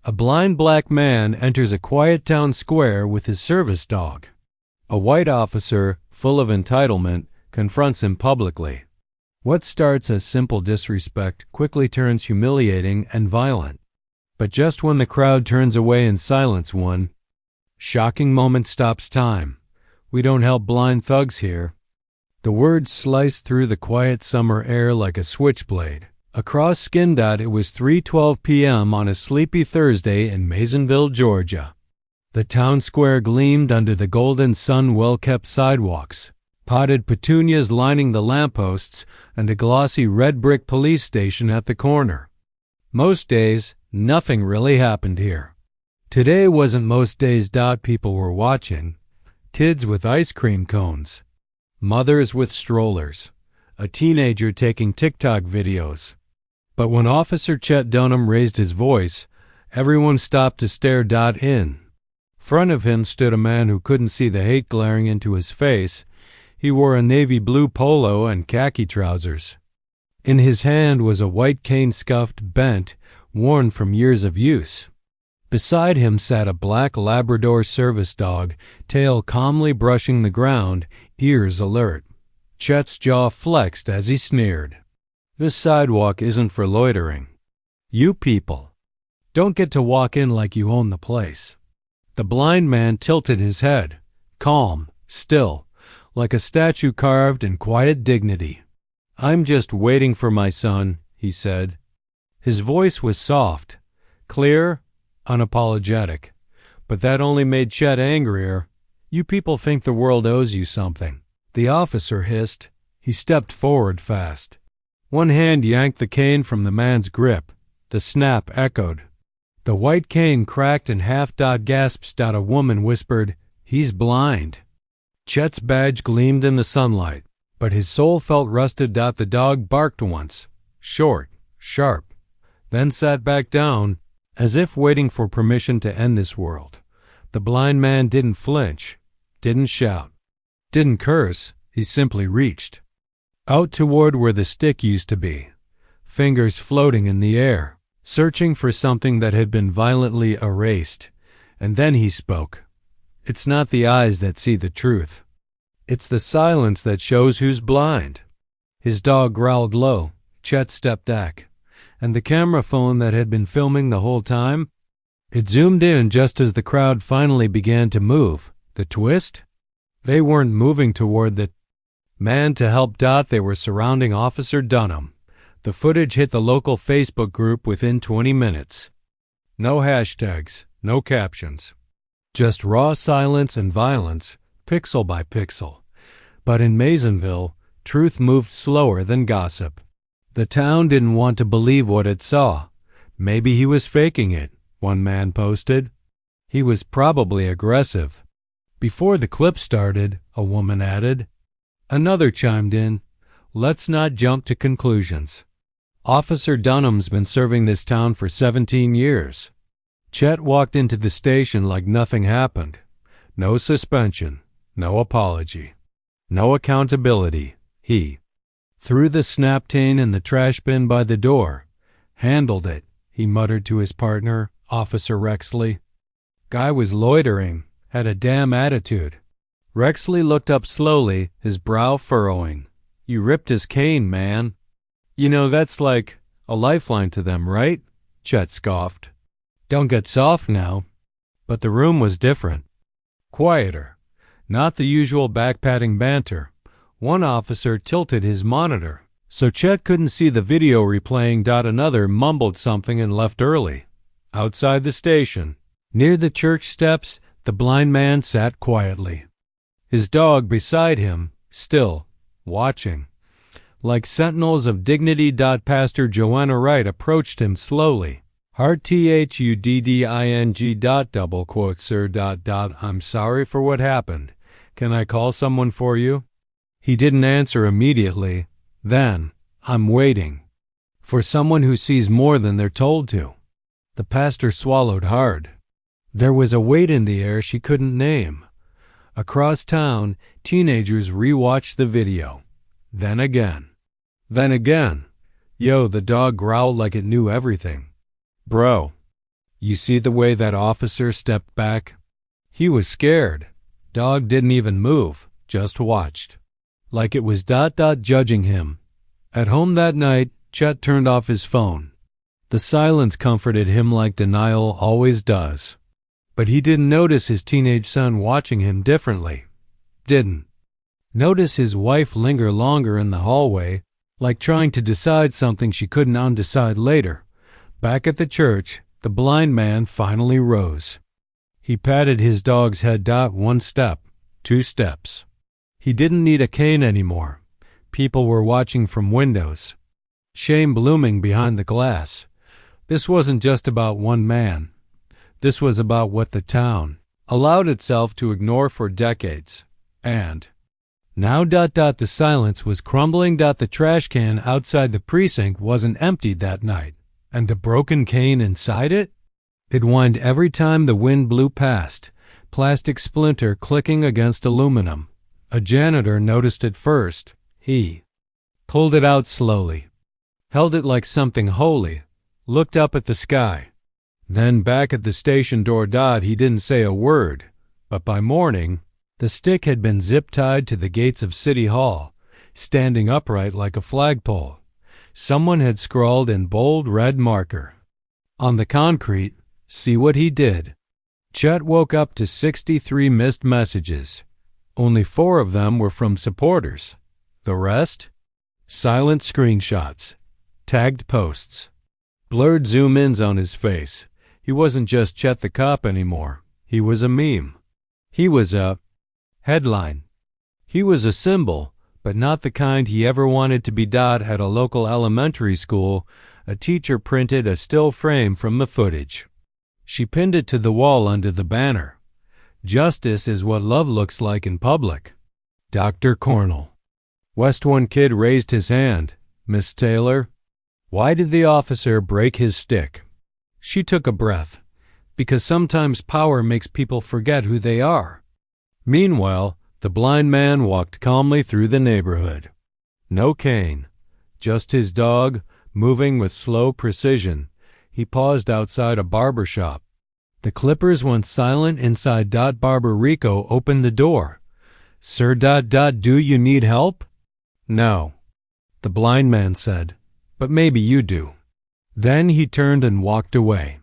A blind black man enters a quiet town square with his service dog. A white officer, full of entitlement, confronts him publicly. What starts as simple disrespect quickly turns humiliating and violent. But just when the crowd turns away in silence, one shocking moment stops time. "We don't help blind thugs here." The words sliced through the quiet summer air like a switchblade. Across skin. It was 3:12 p.m. on a sleepy Thursday in Masonville, Georgia. The town square gleamed under the golden sun, well-kept sidewalks, potted petunias lining the lampposts, and a glossy red brick police station at the corner. Most days, nothing really happened here. Today wasn't most days. People were watching. Kids with ice cream cones, mothers with strollers, a teenager taking TikTok videos. But when Officer Chet Dunham raised his voice, everyone stopped to stare. In front of him stood a man who couldn't see the hate glaring into his face. He wore a navy blue polo and khaki trousers. In his hand was a white cane, scuffed, bent, worn from years of use. Beside him sat a black Labrador service dog, tail calmly brushing the ground, ears alert. Chet's jaw flexed as he sneered. "This sidewalk isn't for loitering. You people don't get to walk in like you own the place." The blind man tilted his head, calm, still, like a statue carved in quiet dignity. "I'm just waiting for my son," he said. His voice was soft, clear, unapologetic, but that only made Chet angrier. "You people think the world owes you something," the officer hissed. He stepped forward fast. One hand yanked the cane from the man's grip. The snap echoed. The white cane cracked in half. Gasps. A woman whispered, "He's blind." Chet's badge gleamed in the sunlight, but his soul felt rusted. The dog barked once, short, sharp, then sat back down, as if waiting for permission to end this world. The blind man didn't flinch, didn't shout, didn't curse. He simply reached out toward where the stick used to be, fingers floating in the air, searching for something that had been violently erased. And then he spoke. "It's not the eyes that see the truth. It's the silence that shows who's blind." His dog growled low. Chet stepped back, and the camera phone that had been filming the whole time, it zoomed in just as the crowd finally began to move. The twist? They weren't moving toward the man to help. They were surrounding Officer Dunham. The footage hit the local Facebook group within 20 minutes. No hashtags, no captions. Just raw silence and violence, pixel by pixel. But in Masonville, truth moved slower than gossip. The town didn't want to believe what it saw. "Maybe he was faking it," one man posted. "He was probably aggressive." Before the clip started, a woman added. Another chimed in, "Let's not jump to conclusions. Officer Dunham's been serving this town for 17 years. Chet walked into the station like nothing happened. No suspension, no apology, no accountability. He threw the snap-cane in the trash bin by the door. "Handled it," he muttered to his partner, Officer Rexley. "Guy was loitering, had a damn attitude." Rexley looked up slowly, his brow furrowing. "You ripped his cane, man. You know, that's like a lifeline to them, right?" Chet scoffed. "Don't get soft now." But the room was different. Quieter. Not the usual back-patting banter. One officer tilted his monitor, so Chet couldn't see the video replaying. Another mumbled something and left early. Outside the station, near the church steps, the blind man sat quietly. His dog beside him, still, watching. Like sentinels of dignity. Pastor Joanna Wright approached him slowly. "Heart THUDDING. Sir. I'm sorry for what happened. Can I call someone for you?" He didn't answer immediately. Then, "I'm waiting for someone who sees more than they're told to." The pastor swallowed hard. There was a weight in the air she couldn't name. Across town, teenagers rewatched the video. Then again. Then again. Yo, the dog growled like it knew everything. "Bro, You see the way that officer stepped back? He was scared. Dog didn't even move, just watched. Like it was ... judging him. At home that night, Chet turned off his phone. The silence comforted him like denial always does. But he didn't notice his teenage son watching him differently. Didn't notice his wife linger longer in the hallway, like trying to decide something she couldn't undecide later. Back at the church, the blind man finally rose. He patted his dog's head. 1 step, 2 steps. He didn't need a cane anymore. People were watching from windows. Shame blooming behind the glass. This wasn't just about one man. This was about what the town allowed itself to ignore for decades. And now ... the silence was crumbling. The trash can outside the precinct wasn't emptied that night. And the broken cane inside it? It whined every time the wind blew past, plastic splinter clicking against aluminum. A janitor noticed it first. He pulled it out slowly, held it like something holy, looked up at the sky. Then back at the station door. He didn't say a word, but by morning, the stick had been zip-tied to the gates of City Hall, standing upright like a flagpole. Someone had scrawled in bold red marker on the concrete, "See what he did." Chet woke up to 63 missed messages. Only 4 of them were from supporters. The rest? Silent screenshots, tagged posts, blurred zoom-ins on his face. He wasn't just Chet the cop anymore. He was a meme. He was a headline. He was a symbol, but not the kind he ever wanted to be. At a local elementary school, a teacher printed a still frame from the footage. She pinned it to the wall under the banner. "Justice is what love looks like in public." Dr. Cornell. West. One kid raised his hand. "Miss Taylor, why did the officer break his stick?" She took a breath. "Because sometimes power makes people forget who they are." Meanwhile, the blind man walked calmly through the neighborhood. No cane, just his dog, moving with slow precision. He paused outside a barber shop. The clippers went silent inside. Barber Rico opened the door. "Sir, do you need help?" "No," the blind man said, "but maybe you do." Then he turned and walked away.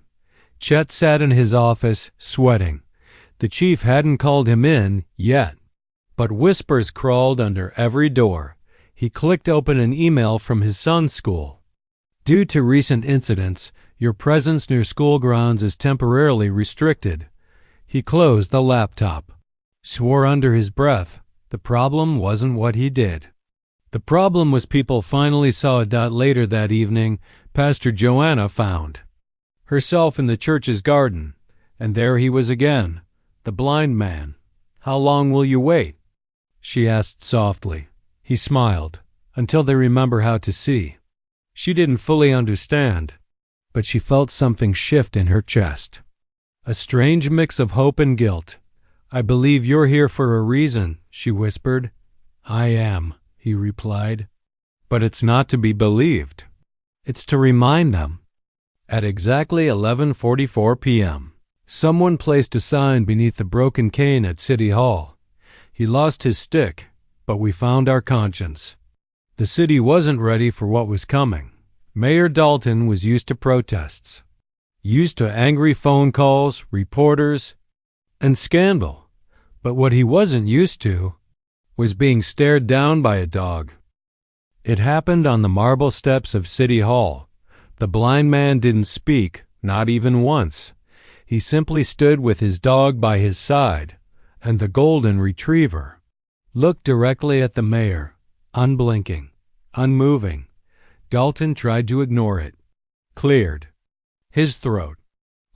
Chet sat in his office, sweating. The chief hadn't called him in yet, but whispers crawled under every door. He clicked open an email from his son's school. "Due to recent incidents, your presence near school grounds is temporarily restricted." He closed the laptop, swore under his breath. The problem wasn't what he did. The problem was people finally saw it. Later that evening, Pastor Joanna found herself in the church's garden, and there he was again, the blind man. "How long will you wait?" she asked softly. He smiled. "Until they remember how to see." She didn't fully understand, but she felt something shift in her chest. A strange mix of hope and guilt. "I believe you're here for a reason," she whispered. "I am," he replied. "But it's not to be believed. It's to remind them." At exactly 11:44 p.m., someone placed a sign beneath the broken cane at City Hall. "He lost his stick, but we found our conscience." The city wasn't ready for what was coming. Mayor Dalton was used to protests, used to angry phone calls, reporters, and scandal. But what he wasn't used to was being stared down by a dog. It happened on the marble steps of City Hall. The blind man didn't speak, not even once. He simply stood with his dog by his side, and the golden retriever looked directly at the mayor, unblinking, unmoving. Dalton tried to ignore it, cleared his throat,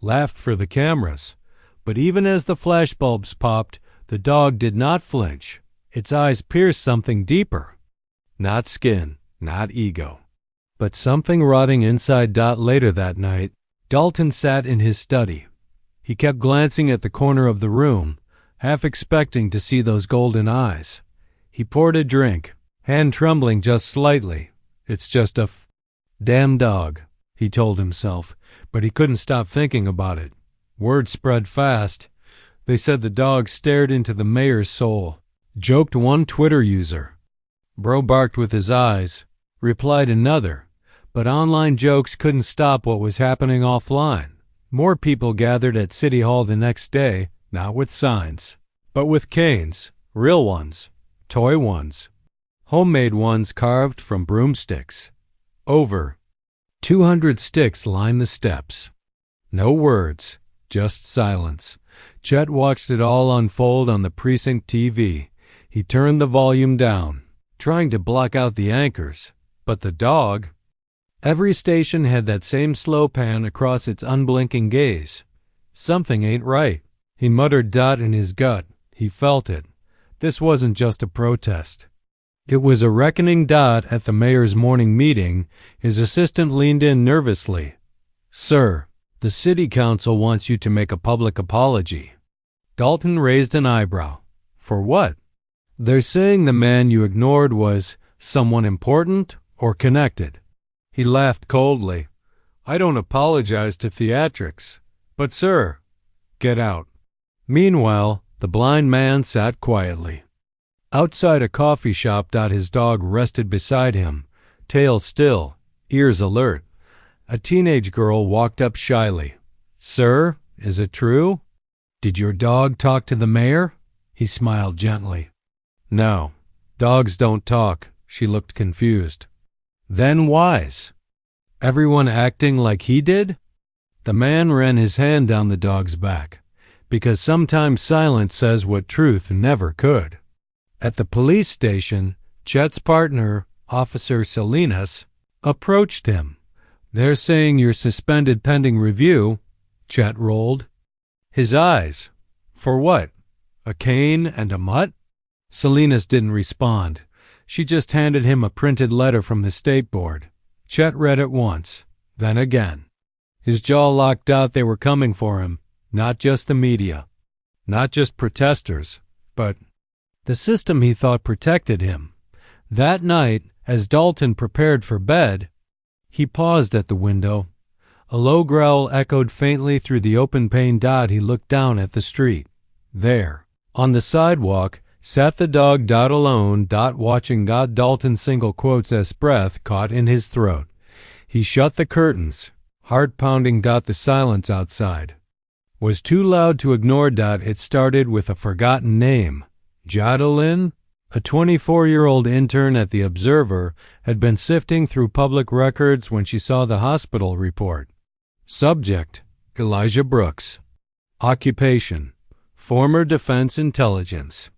laughed for the cameras. But even as the flashbulbs popped, the dog did not flinch. Its eyes pierced something deeper. Not skin, not ego, but something rotting inside. Later that night, Dalton sat in his study. He kept glancing at the corner of the room, half expecting to see those golden eyes. He poured a drink, hand trembling just slightly. "It's just a damn dog," he told himself, but he couldn't stop thinking about it. Word spread fast. They said the dog stared into the mayor's soul, joked one Twitter user. Bro barked with his eyes, replied another, but online jokes couldn't stop what was happening offline. More people gathered at City Hall the next day, not with signs, but with canes, real ones, toy ones, homemade ones carved from broomsticks. Over 200 sticks lined the steps. No words, just silence. Chet watched it all unfold on the precinct TV. He turned the volume down, trying to block out the anchors, but the dog... Every station had that same slow pan across its unblinking gaze. Something ain't right. He muttered in his gut. He felt it. This wasn't just a protest. It was a reckoning. At the mayor's morning meeting, his assistant leaned in nervously. "Sir, the city council wants you to make a public apology." Dalton raised an eyebrow. "For what?" "They're saying the man you ignored was someone important or connected." He laughed coldly. "I don't apologize to theatrics. But, sir, get out." Meanwhile, the blind man sat quietly. Outside a coffee shop. His dog rested beside him, tail still, ears alert. A teenage girl walked up shyly. "Sir, is it true?" "Did your dog talk to the mayor?" He smiled gently. "No, dogs don't talk." She looked confused. "Then why's everyone acting like he did?" The man ran his hand down the dog's back. "Because sometimes silence says what truth never could." At the police station, Chet's partner, Officer Salinas, approached him. "They're saying you're suspended pending review." Chet rolled his eyes. "For what? A cane and a mutt?" Salinas didn't respond. She just handed him a printed letter from the state board. Chet read it once, then again. His jaw locked out. They were coming for him, not just the media, not just protesters, but the system he thought protected him. That night, as Dalton prepared for bed, he paused at the window. A low growl echoed faintly through the open pane. He looked down at the street. There, on the sidewalk, sat the dog. Alone. Watching. Dalton's single quotes as breath caught in his throat. He shut the curtains, heart pounding. The silence outside was too loud to ignore. It started with a forgotten name. Jadalyn, a 24-year-old intern at the Observer, had been sifting through public records when she saw the hospital report. Subject: Elijah Brooks. Occupation: former Defense Intelligence.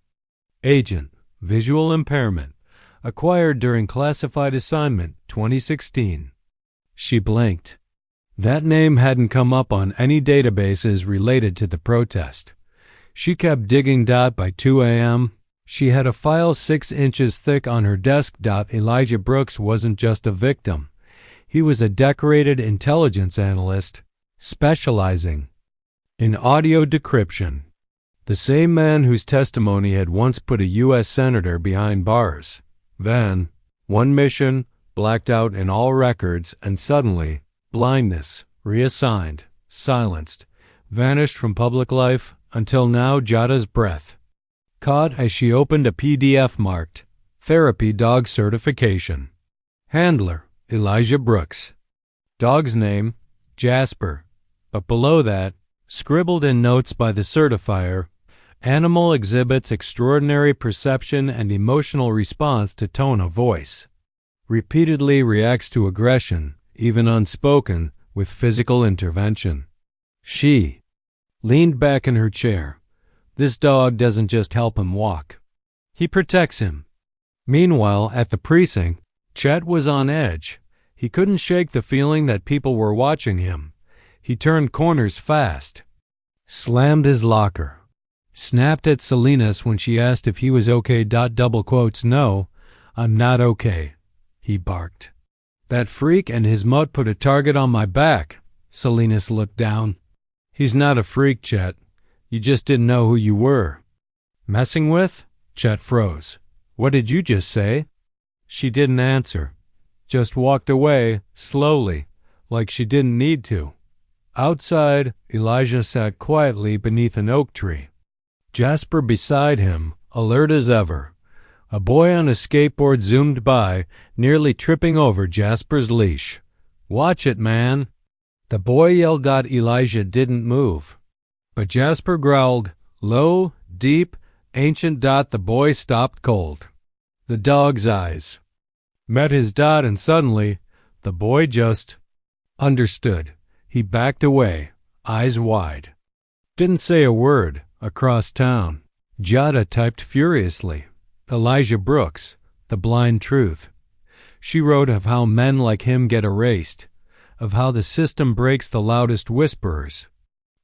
Agent: visual impairment. Acquired during classified assignment, 2016. She blinked. That name hadn't come up on any databases related to the protest. She kept digging. By 2 a.m., she had a file 6 inches thick on her desk. Elijah Brooks wasn't just a victim. He was a decorated intelligence analyst specializing in audio decryption. The same man whose testimony had once put a U.S. senator behind bars. Then, one mission, blacked out in all records, and suddenly, blindness, reassigned, silenced, vanished from public life, until now. Jada's breath caught as she opened a PDF marked Therapy Dog Certification. Handler: Elijah Brooks. Dog's name: Jasper. But below that, scribbled in notes by the certifier, animal exhibits extraordinary perception and emotional response to tone of voice. Repeatedly reacts to aggression, even unspoken, with physical intervention. She leaned back in her chair. This dog doesn't just help him walk. He protects him. Meanwhile, at the precinct, Chet was on edge. He couldn't shake the feeling that people were watching him. He turned corners fast, slammed his locker, snapped at Salinas when she asked if he was okay. "No, I'm not okay," he barked. "That freak and his mutt put a target on my back." Salinas looked down. "He's not a freak, Chet. You just didn't know who you were messing with." Chet froze. "What did you just say?" She didn't answer, just walked away, slowly, like she didn't need to. Outside, Elijah sat quietly beneath an oak tree. Jasper beside him, alert as ever. A boy on a skateboard zoomed by, nearly tripping over Jasper's leash. "Watch it, man!" The boy yelled. Elijah didn't move. But Jasper growled, low, deep, ancient. The boy stopped cold. The dog's eyes met his. And suddenly, the boy just understood. He backed away, eyes wide. Didn't say a word. Across town, Jada typed furiously. Elijah Brooks, The Blind Truth. She wrote of how men like him get erased, of how the system breaks the loudest whisperers,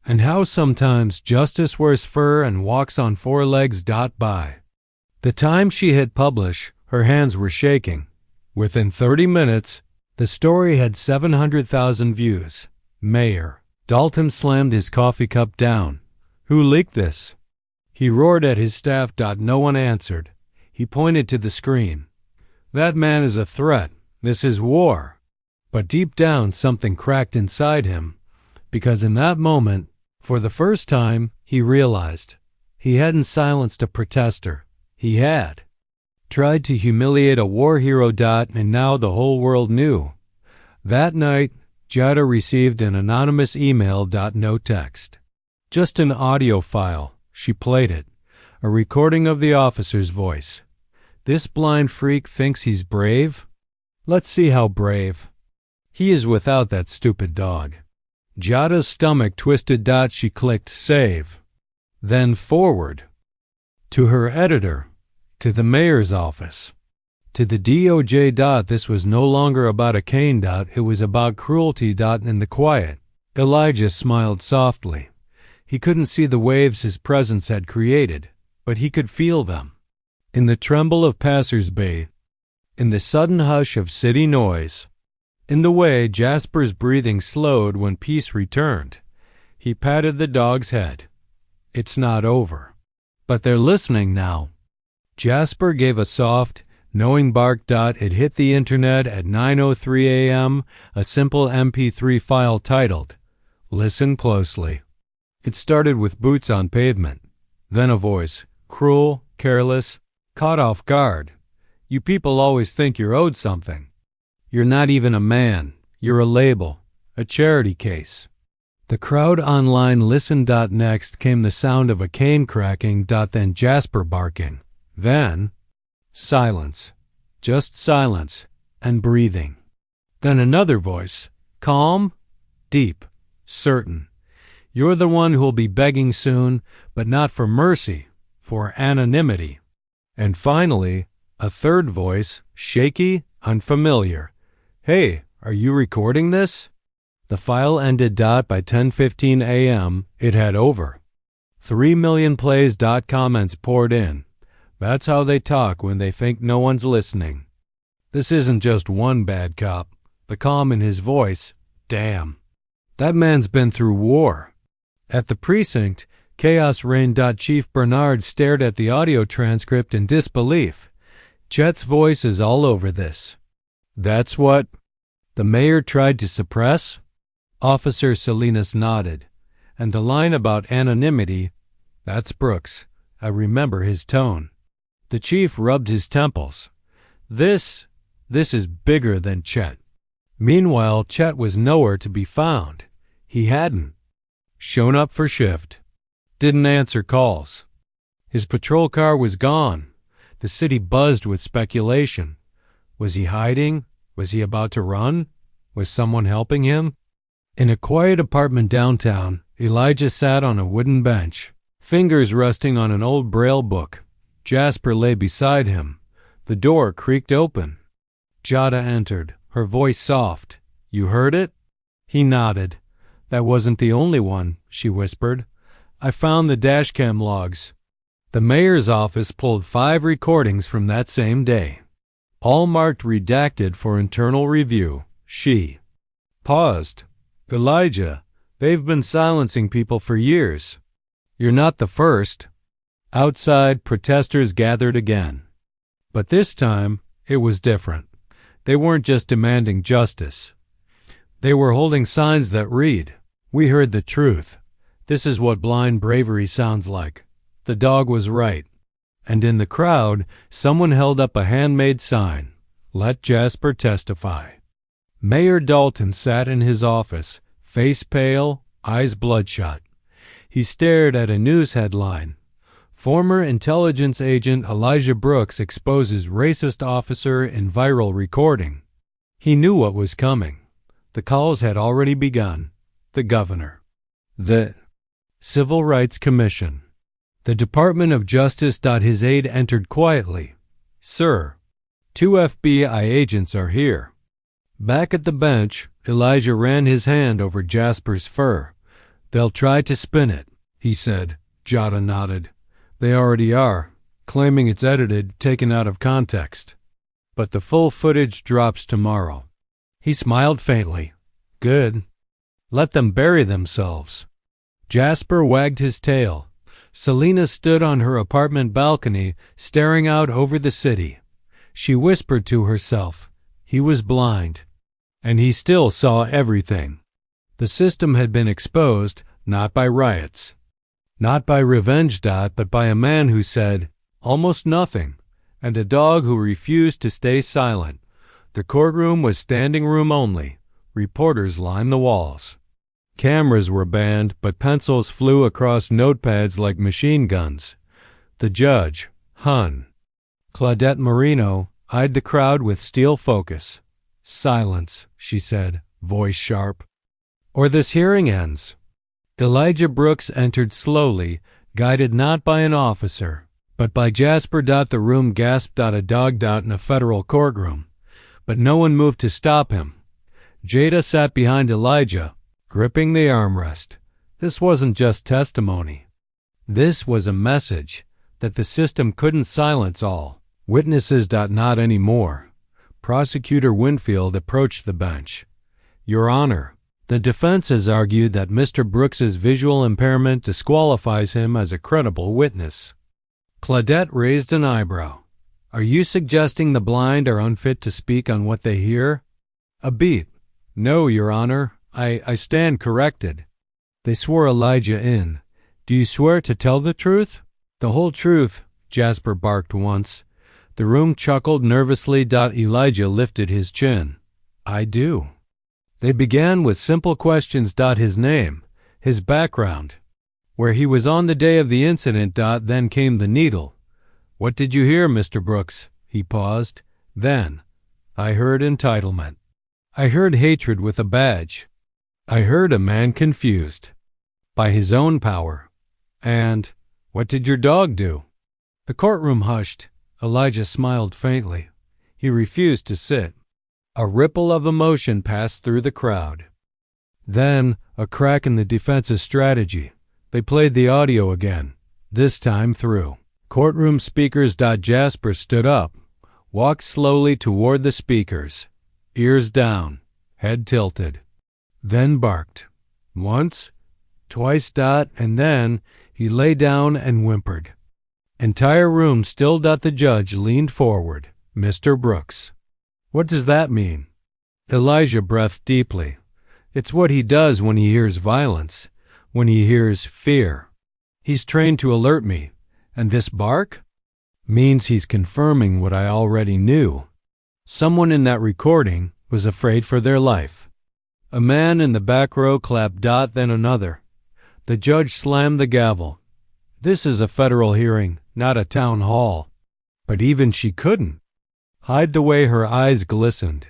and how sometimes justice wears fur and walks on four legs. By the time she hit publish, her hands were shaking. Within 30 minutes, the story had 700,000 views. Mayor Dalton slammed his coffee cup down. "Who leaked this?" He roared at his staff. No one answered. He pointed to the screen. "That man is a threat. This is war." But deep down something cracked inside him, because in that moment, for the first time, he realized he hadn't silenced a protester. He had tried to humiliate a war hero. And now the whole world knew. That night, Jada received an anonymous email. No text. Just an audio file. She played it. A recording of the officer's voice. "This blind freak thinks he's brave? Let's see how brave he is without that stupid dog." Jada's stomach twisted. She clicked save. Then forward. To her editor. To the mayor's office. To the DOJ. This was no longer about a cane. It was about cruelty. In the quiet, Elijah smiled softly. He couldn't see the waves his presence had created, but he could feel them. In the tremble of passers-by, in the sudden hush of city noise, in the way Jasper's breathing slowed when peace returned. He patted the dog's head. "It's not over. But they're listening now." Jasper gave a soft, knowing bark. It hit the internet at 9:03 a.m., a simple MP3 file titled, "Listen Closely." It started with boots on pavement, then a voice, cruel, careless, caught off guard. "You people always think you're owed something. You're not even a man. You're a label, a charity case." The crowd online listened. Next came the sound of a cane cracking. Then Jasper barking. Then silence, just silence and breathing. Then another voice, calm, deep, certain. "You're the one who'll be begging soon, but not for mercy, for anonymity." And finally, a third voice, shaky, unfamiliar. "Hey, are you recording this?" The file ended. By 10:15 a.m., it had over 3 million plays. Comments poured in. That's how they talk when they think no one's listening. This isn't just one bad cop. The calm in his voice, damn. That man's been through war. At the precinct, chaos reigned. Chief Bernard stared at the audio transcript in disbelief. Chet's voice is all over this. That's what the mayor tried to suppress? Officer Salinas nodded. And the line about anonymity, that's Brooks. I remember his tone. The chief rubbed his temples. This is bigger than Chet. Meanwhile, Chet was nowhere to be found. He hadn't shown up for shift. Didn't answer calls. His patrol car was gone. The city buzzed with speculation. Was he hiding? Was he about to run? Was someone helping him? In a quiet apartment downtown, Elijah sat on a wooden bench, fingers resting on an old Braille book. Jasper lay beside him. The door creaked open. Jada entered, her voice soft. You heard it? He nodded. That wasn't the only one, she whispered. I found the dashcam logs. The mayor's office pulled 5 recordings from that same day, all marked redacted for internal review. She paused. Elijah, they've been silencing people for years. You're not the first. Outside, protesters gathered again. But this time, it was different. They weren't just demanding justice. They were holding signs that read, "We heard the truth. This is what blind bravery sounds like. The dog was right." And in the crowd, someone held up a handmade sign, "Let Jasper testify." Mayor Dalton sat in his office, face pale, eyes bloodshot. He stared at a news headline, "Former intelligence agent Elijah Brooks exposes racist officer in viral recording." He knew what was coming. The calls had already begun. The governor. The Civil Rights Commission. The Department of Justice. His aide entered quietly. "Sir, 2 FBI agents are here." Back at the bench, Elijah ran his hand over Jasper's fur. "They'll try to spin it," he said. Jada nodded. "They already are, claiming it's edited, taken out of context. But the full footage drops tomorrow." He smiled faintly. "Good. Let them bury themselves." Jasper wagged his tail. Selena stood on her apartment balcony, staring out over the city. She whispered to herself, he was blind, and he still saw everything. The system had been exposed, not by riots, not by revenge, but by a man who said almost nothing, and a dog who refused to stay silent. The courtroom was standing room only. Reporters lined the walls. Cameras were banned, but pencils flew across notepads like machine guns. The judge, Hun Claudette Marino, eyed the crowd with steel focus. "Silence," she said, voice sharp, "or this hearing ends." Elijah Brooks entered slowly, guided not by an officer, but by Jasper. The room gasped. A dog. In a federal courtroom. But no one moved to stop him. Jada sat behind Elijah, gripping the armrest. This wasn't just testimony. This was a message that the system couldn't silence all witnesses. Not anymore. Prosecutor Winfield approached the bench. "Your Honor, the defense has argued that Mr. Brooks's visual impairment disqualifies him as a credible witness." Claudette raised an eyebrow. "Are you suggesting the blind are unfit to speak on what they hear?" "A beat. No, Your Honor. I stand corrected." They swore Elijah in. "Do you swear to tell the truth?" "The whole truth," Jasper barked once. The room chuckled nervously. Elijah lifted his chin. "I do." They began with simple questions. His name, his background, where he was on the day of the incident. Then came the needle. "What did you hear, Mr. Brooks?" He paused. Then, "I heard entitlement. I heard hatred with a badge. I heard a man confused by his own power. And what did your dog do?" The courtroom hushed. Elijah smiled faintly. He refused to sit. A ripple of emotion passed through the crowd. Then, a crack in the defense's strategy. They played the audio again, this time through courtroom speakers. Jasper stood up, walked slowly toward the speakers, ears down, head tilted. Then barked. Once, twice. And then he lay down and whimpered. Entire room still. The judge leaned forward. "Mr. Brooks." "What does that mean?" Elijah breathed deeply. "It's what he does when he hears violence, when he hears fear. He's trained to alert me. And this bark means he's confirming what I already knew. Someone in that recording was afraid for their life." A man in the back row clapped. Then another. The judge slammed the gavel. "This is a federal hearing, not a town hall." But even she couldn't hide the way her eyes glistened.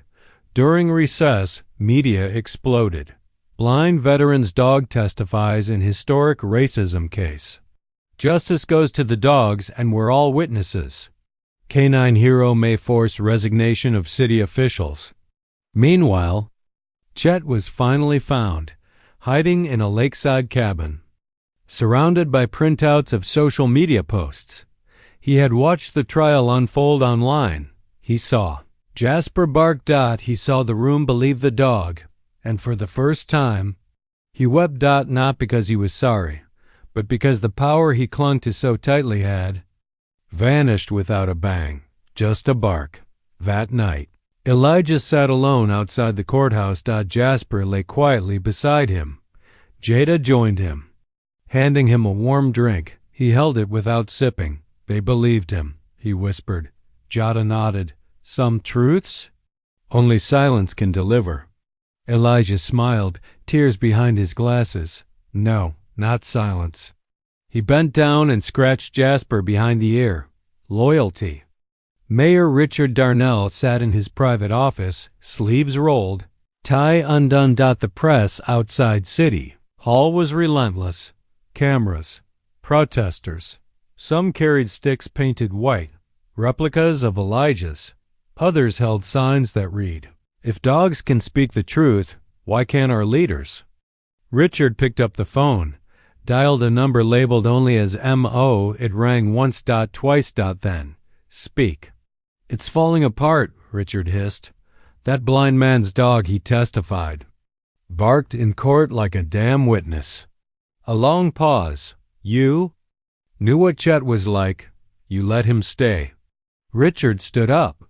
During recess, media exploded. Blind veteran's dog testifies in historic racism case. Justice goes to the dogs and we're all witnesses. Canine hero may force resignation of city officials. Meanwhile, Chet was finally found, hiding in a lakeside cabin. Surrounded by printouts of social media posts, he had watched the trial unfold online. He saw Jasper bark. He saw the room believe the dog, and for the first time, he wept. Not because he was sorry, but because the power he clung to so tightly had vanished without a bang, just a bark. That night, Elijah sat alone outside the courthouse. Jasper lay quietly beside him. Jada joined him, handing him a warm drink. He held it without sipping. They believed him, he whispered. Jada nodded. Some truths? Only silence can deliver. Elijah smiled, tears behind his glasses. No, not silence. He bent down and scratched Jasper behind the ear. Loyalty. Mayor Richard Darnell sat in his private office, sleeves rolled, tie undone. The press outside City Hall was relentless. Cameras. Protesters. Some carried sticks painted white, replicas of Elijah's. Others held signs that read, "If dogs can speak the truth, why can't our leaders?" Richard picked up the phone, dialed a number labeled only as MO. It rang once, twice, then. Speak. It's falling apart, Richard hissed. That blind man's dog, he testified. Barked in court like a damn witness. A long pause. You? Knew what Chet was like. You let him stay. Richard stood up.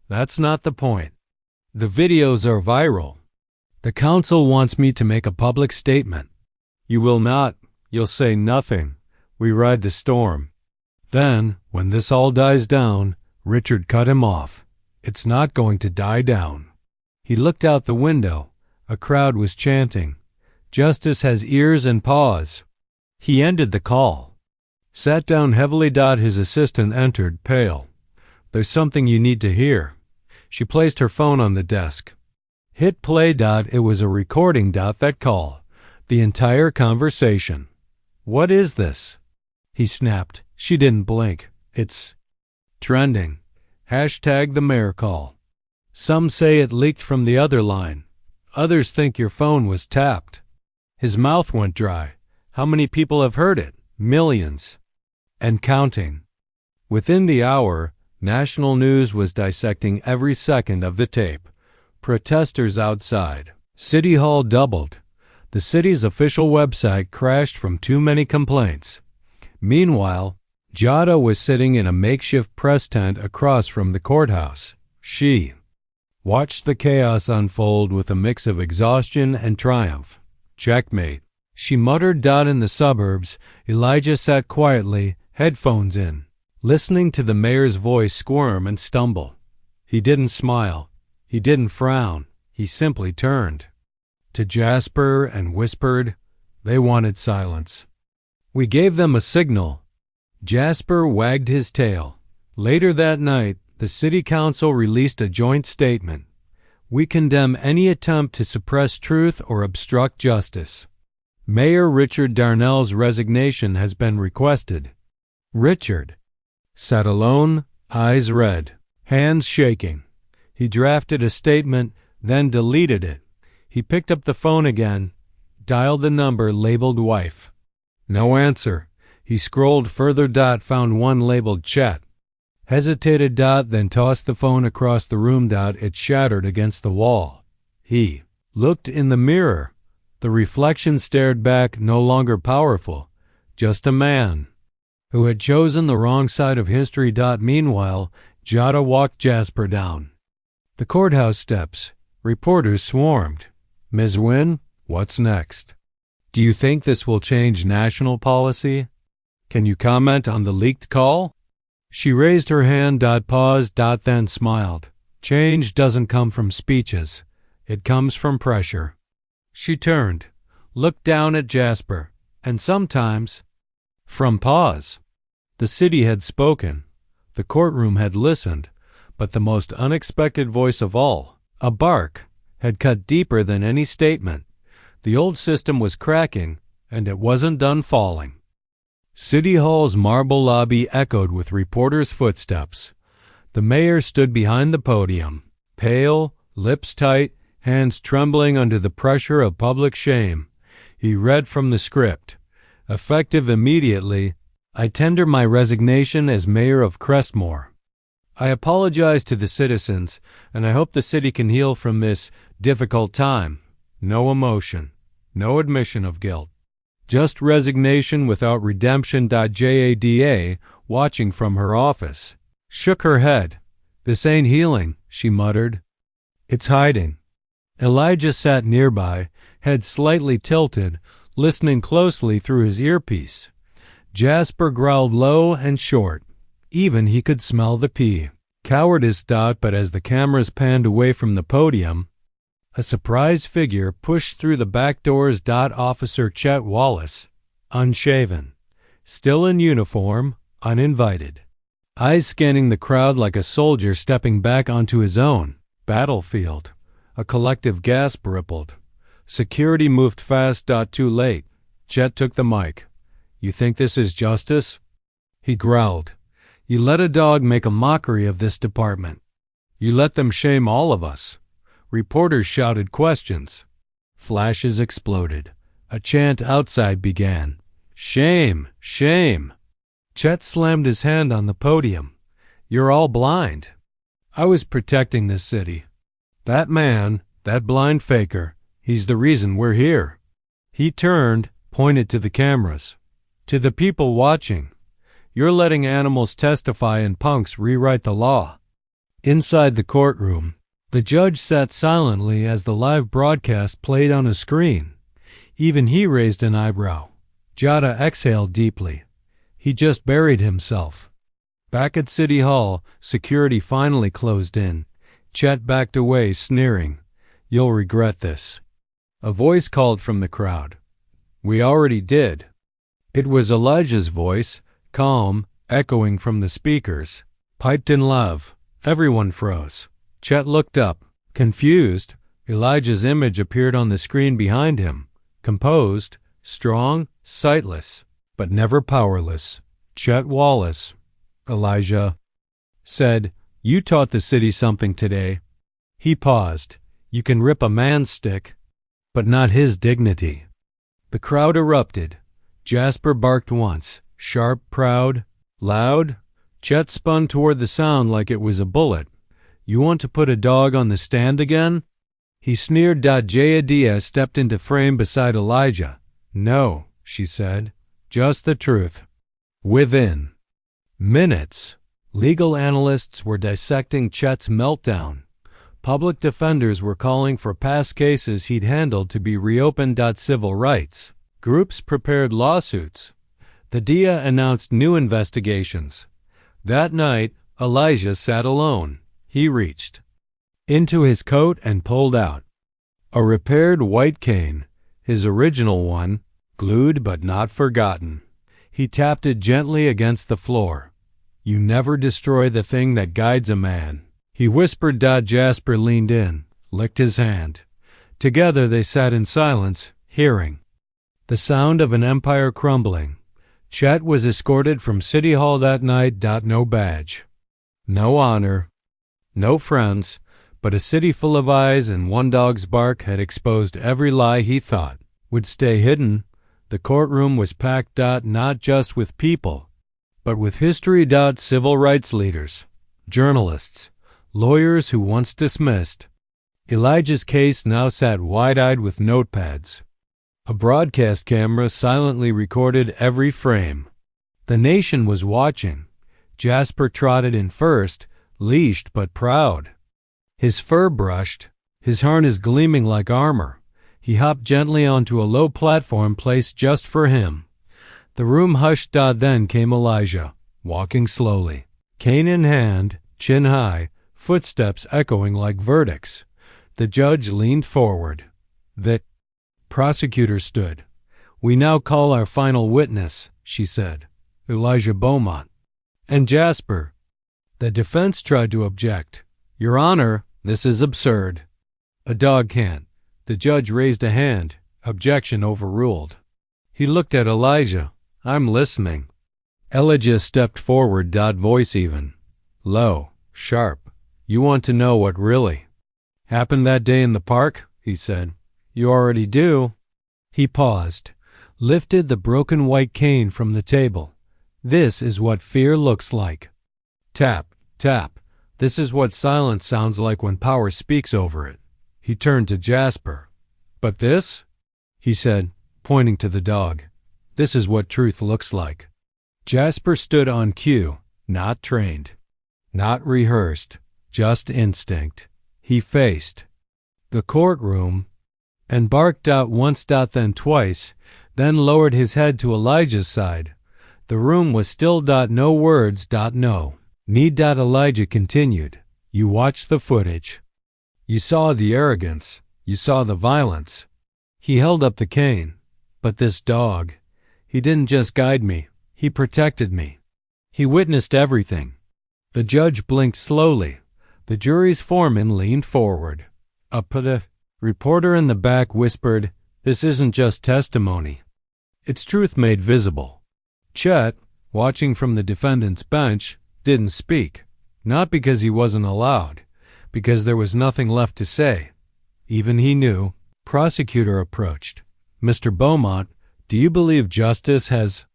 That's not the point. The videos are viral. The council wants me to make a public statement. You will not. You'll say nothing. We ride the storm. Then, when this all dies down, Richard cut him off. It's not going to die down. He looked out the window. A crowd was chanting, "Justice has ears and paws." He ended the call. Sat down heavily. His assistant entered, pale. There's something you need to hear. She placed her phone on the desk. Hit play. It was a recording. That call. The entire conversation. What is this? He snapped. She didn't blink. It's trending. Hashtag the mayor call. Some say it leaked from the other line. Others think your phone was tapped. His mouth went dry. How many people have heard it? Millions. And counting. Within the hour, national news was dissecting every second of the tape. Protesters outside. City Hall doubled. The city's official website crashed from too many complaints. Meanwhile, Jada was sitting in a makeshift press tent across from the courthouse. She watched the chaos unfold with a mix of exhaustion and triumph. Checkmate. She muttered. In the suburbs, Elijah sat quietly, headphones in, listening to the mayor's voice squirm and stumble. He didn't smile. He didn't frown. He simply turned to Jasper and whispered. They wanted silence. We gave them a signal. Jasper wagged his tail. Later that night, the city council released a joint statement. We condemn any attempt to suppress truth or obstruct justice. Mayor Richard Darnell's resignation has been requested. Richard sat alone, eyes red, hands shaking. He drafted a statement, then deleted it. He picked up the phone again, dialed the number labeled wife. No answer. He scrolled further. Found one labeled Chet. Hesitated. Then tossed the phone across the room. It shattered against the wall. He looked in the mirror. The reflection stared back, no longer powerful, just a man who had chosen the wrong side of history. Meanwhile, Jada walked Jasper down the courthouse steps. Reporters swarmed. Ms. Wynn, what's next? Do you think this will change national policy? Can you comment on the leaked call? She raised her hand. Paused. Then smiled. Change doesn't come from speeches. It comes from pressure. She turned, looked down at Jasper, and sometimes from pause. The city had spoken. The courtroom had listened, but the most unexpected voice of all, a bark, had cut deeper than any statement. The old system was cracking, and it wasn't done falling. City Hall's marble lobby echoed with reporters' footsteps. The mayor stood behind the podium, pale, lips tight, hands trembling under the pressure of public shame. He read from the script. Effective immediately, I tender my resignation as mayor of Crestmore. I apologize to the citizens, and I hope the city can heal from this difficult time. No emotion, no admission of guilt. Just resignation without redemption. Jada, watching from her office, shook her head. This ain't healing, she muttered. It's hiding. Elijah sat nearby, head slightly tilted, listening closely through his earpiece. Jasper growled low and short. Even he could smell the pee. Cowardice, but as the cameras panned away from the podium, a surprise figure pushed through the back doors. Officer Chet Wallace, unshaven, still in uniform, uninvited. Eyes scanning the crowd like a soldier stepping back onto his own battlefield. A collective gasp rippled. Security moved fast. Too late. Chet took the mic. You think this is justice? He growled. You let a dog make a mockery of this department. You let them shame all of us. Reporters shouted questions. Flashes exploded. A chant outside began. Shame! Shame! Chet slammed his hand on the podium. You're all blind. I was protecting this city. That man, that blind faker, he's the reason we're here. He turned, pointed to the cameras. To the people watching. You're letting animals testify and punks rewrite the law. Inside the courtroom, the judge sat silently as the live broadcast played on a screen. Even he raised an eyebrow. Jada exhaled deeply. He just buried himself. Back at City Hall, security finally closed in. Chet backed away, sneering. You'll regret this. A voice called from the crowd. We already did. It was Elijah's voice, calm, echoing from the speakers. Piped in love. Everyone froze. Chet looked up. Confused, Elijah's image appeared on the screen behind him. Composed, strong, sightless, but never powerless. Chet Wallace. Elijah said, You taught the city something today. He paused. You can rip a man's stick, but not his dignity. The crowd erupted. Jasper barked once, sharp, proud, loud. Chet spun toward the sound like it was a bullet. You want to put a dog on the stand again? He sneered. Jaya Diaz stepped into frame beside Elijah. No, she said, just the truth. Within minutes, legal analysts were dissecting Chet's meltdown. Public defenders were calling for past cases he'd handled to be reopened. Civil rights groups prepared lawsuits. The DIA announced new investigations. That night, Elijah sat alone. He reached into his coat and pulled out a repaired white cane, his original one, glued but not forgotten. He tapped it gently against the floor. You never destroy the thing that guides a man, he whispered. Jasper leaned in, licked his hand. Together they sat in silence, hearing the sound of an empire crumbling. Chet was escorted from City Hall that night. No badge, no honor, no friends, but a city full of eyes, and one dog's bark had exposed every lie he thought would stay hidden. The courtroom was packed. Not just with people, but with history. Civil rights leaders, journalists, lawyers who once dismissed Elijah's case now sat wide-eyed with notepads. A broadcast camera silently recorded every frame. The nation was watching. Jasper trotted in first, leashed but proud. His fur brushed, his harness gleaming like armor. He hopped gently onto a low platform placed just for him. The room hushed. Then came Elijah, walking slowly, cane in hand, chin high, footsteps echoing like verdicts. The judge leaned forward. The prosecutor stood. We now call our final witness, she said. Elijah Beaumont. And Jasper. The defense tried to object. Your Honor, this is absurd. A dog can't. The judge raised a hand. Objection overruled. He looked at Elijah. I'm listening. Elijah stepped forward. Voice even, low, sharp. You want to know what really happened that day in the park? He said. You already do. He paused, lifted the broken white cane from the table. This is what fear looks like. Tap, tap. This is what silence sounds like when power speaks over it. He turned to Jasper. But this? He said, pointing to the dog. This is what truth looks like. Jasper stood on cue, not trained, not rehearsed, just instinct. He faced the courtroom and barked out once, then twice, then lowered his head to Elijah's side. The room was still. No words. No need. Elijah continued. You watched the footage. You saw the arrogance. You saw the violence. He held up the cane. But this dog, he didn't just guide me. He protected me. He witnessed everything. The judge blinked slowly. The jury's foreman leaned forward. A reporter in the back whispered, "This isn't just testimony. It's truth made visible." Chet, watching from the defendant's bench, didn't speak. Not because he wasn't allowed, because there was nothing left to say. Even he knew. Prosecutor approached. "Mr. Beaumont, do you believe justice has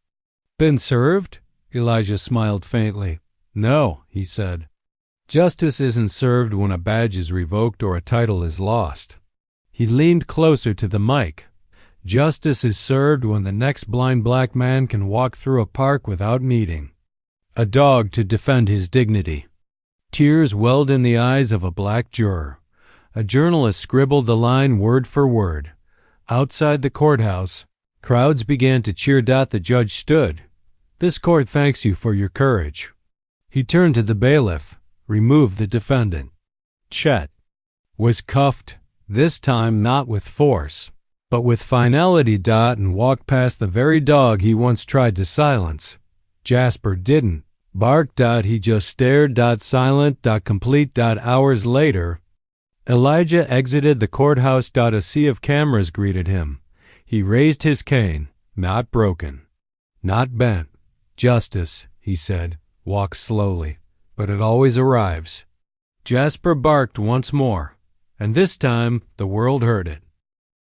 been served?" Elijah smiled faintly. "No," he said. "Justice isn't served when a badge is revoked or a title is lost." He leaned closer to the mic. "Justice is served when the next blind black man can walk through a park without needing a dog to defend his dignity." Tears welled in the eyes of a black juror. A journalist scribbled the line word for word. Outside the courthouse, crowds began to cheer. The judge stood. "This court thanks you for your courage." He turned to the bailiff. "Remove the defendant." Chet was cuffed, this time not with force, but with finality. And walked past the very dog he once tried to silence. Jasper didn't bark. He just stared. Silent. Complete. Hours later, Elijah exited the courthouse. A sea of cameras greeted him. He raised his cane, not broken, not bent. "Justice," he said, "walks slowly, but it always arrives." Jasper barked once more, and this time the world heard it.